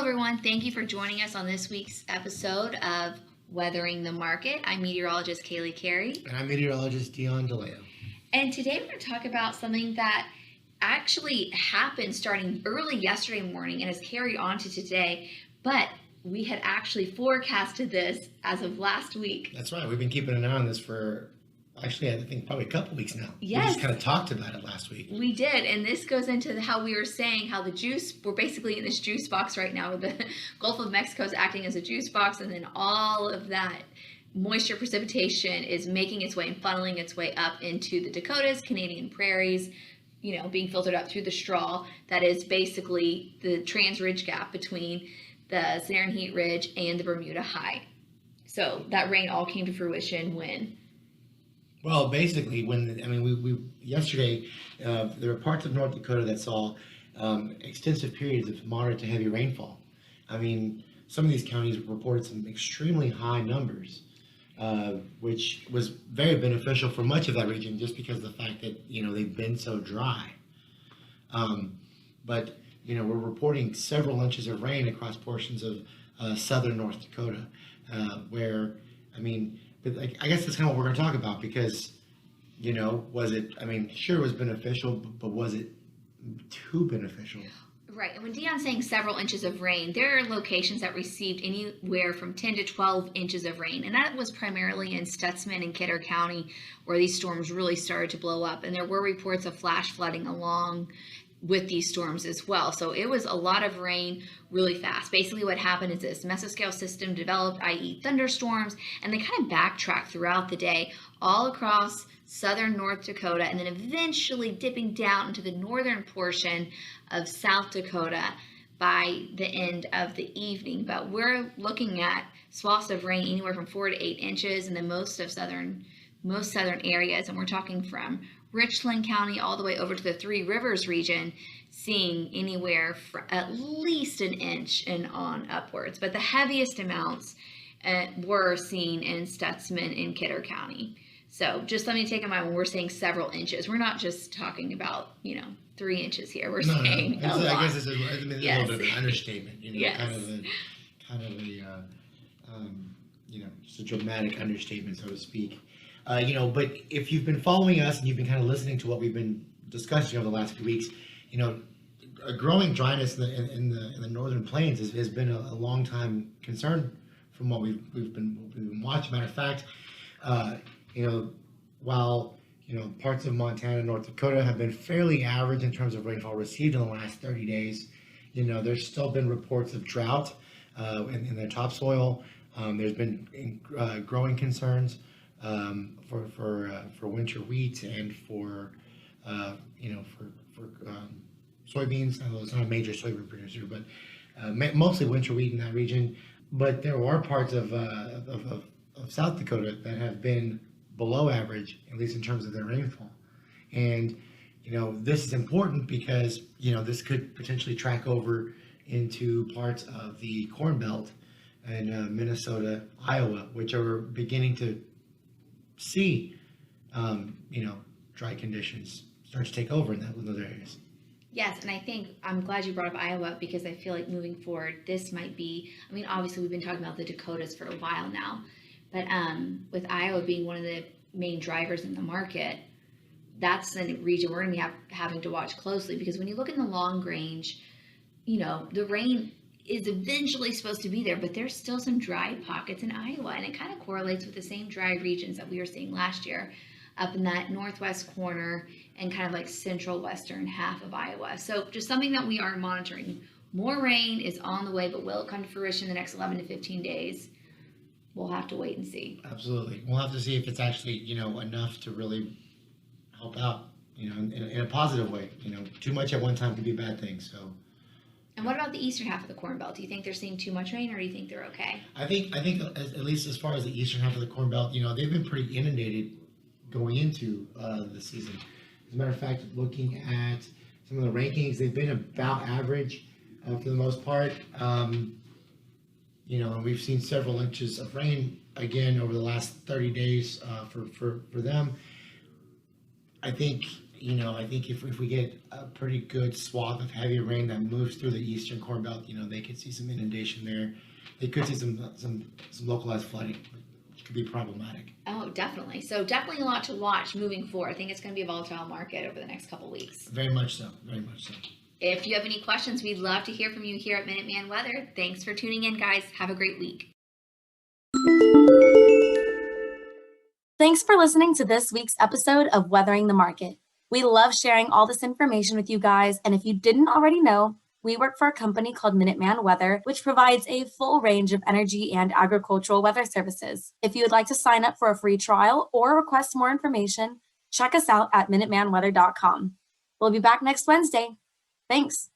everyone. Thank you for joining us on this week's episode of Weathering the Market. I'm meteorologist Kailey Carey. And I'm meteorologist Dion DeLeo. And today we're going to talk about something that actually happened starting early yesterday morning and has carried on to today, but we had actually forecasted this as of last week. That's right. We've been keeping an eye on this for, actually, I think probably a couple weeks now. Yes. We just kind of talked about it last week. We did, and this goes into how we were saying how we're basically in this juice box right now. The Gulf of Mexico is acting as a juice box, and then all of that moisture precipitation is making its way and funneling its way up into the Dakotas, Canadian prairies, being filtered up through the straw. That is basically the Trans-Ridge Gap between the Saharan Heat Ridge and the Bermuda High. So that rain all came to fruition when? Well, basically, we yesterday, there were parts of North Dakota that saw extensive periods of moderate to heavy rainfall. I mean, some of these counties reported some extremely high numbers, which was very beneficial for much of that region just because of the fact that, they've been so dry. But we're reporting several inches of rain across portions of southern North Dakota, but I guess that's kind of what we're going to talk about because, was it, sure it was beneficial, but was it too beneficial? Right. And when Dion's saying several inches of rain, there are locations that received anywhere from 10 to 12 inches of rain. And that was primarily in Stutzman and Kidder County where these storms really started to blow up. And there were reports of flash flooding along with these storms as well. So it was a lot of rain really fast. Basically what happened is this mesoscale system developed, i.e. thunderstorms, and they kind of backtracked throughout the day all across southern North Dakota and then eventually dipping down into the northern portion of South Dakota by the end of the evening. But we're looking at swaths of rain anywhere from 4 to 8 inches in the most southern areas, and we're talking from Richland County all the way over to the Three Rivers region, seeing anywhere from at least an inch and on upwards. But the heaviest amounts were seen in Stutzman and Kidder County. So just let me take in mind when we're saying several inches, we're not just talking about 3 inches here. We're saying a lot. I guess it's a little bit of an understatement. Yes. Just a dramatic understatement, so to speak. But if you've been following us and you've been kind of listening to what we've been discussing over the last few weeks, a growing dryness in the northern plains has been a long time concern from what we've been watching. Matter of fact, while parts of Montana and North Dakota have been fairly average in terms of rainfall received in the last 30 days, there's still been reports of drought in their topsoil. There's been growing concerns for winter wheat and for soybeans. Although it's not a major soybean producer, but mostly winter wheat in that region. But there are parts of South Dakota that have been below average, at least in terms of their rainfall. And this is important because this could potentially track over into parts of the Corn Belt and Minnesota, Iowa, which are beginning to see, dry conditions start to take over in those areas. Yes, and I think I'm glad you brought up Iowa because I feel like moving forward, this might be, obviously we've been talking about the Dakotas for a while now, but with Iowa being one of the main drivers in the market, that's the region we're going to be having to watch closely because when you look in the long range, the rain is eventually supposed to be there, but there's still some dry pockets in Iowa, and it kind of correlates with the same dry regions that we were seeing last year up in that northwest corner and kind of like central western half of Iowa. So just something that we are monitoring. More rain is on the way, but will it come to fruition in the next 11 to 15 days? We'll have to wait and see. Absolutely. We'll have to see if it's actually, enough to really help out, in a positive way. Too much at one time could be a bad thing, so. And what about the eastern half of the Corn Belt? Do you think they're seeing too much rain, or do you think they're okay? I think at least as far as the eastern half of the Corn Belt, they've been pretty inundated going into the season. As a matter of fact, looking at some of the rankings, they've been about average for the most part. And we've seen several inches of rain again over the last 30 days for them. I think I think if we get a pretty good swath of heavy rain that moves through the eastern corn belt, they could see some inundation there. They could see some localized flooding, which could be problematic. Oh, definitely. So definitely a lot to watch moving forward. I think it's going to be a volatile market over the next couple weeks. Very much so. Very much so. If you have any questions, we'd love to hear from you here at Minuteman Weather. Thanks for tuning in, guys. Have a great week. Thanks for listening to this week's episode of Weathering the Market. We love sharing all this information with you guys, and if you didn't already know, we work for a company called Minuteman Weather, which provides a full range of energy and agricultural weather services. If you would like to sign up for a free trial or request more information, check us out at minutemanweather.com. We'll be back next Wednesday. Thanks.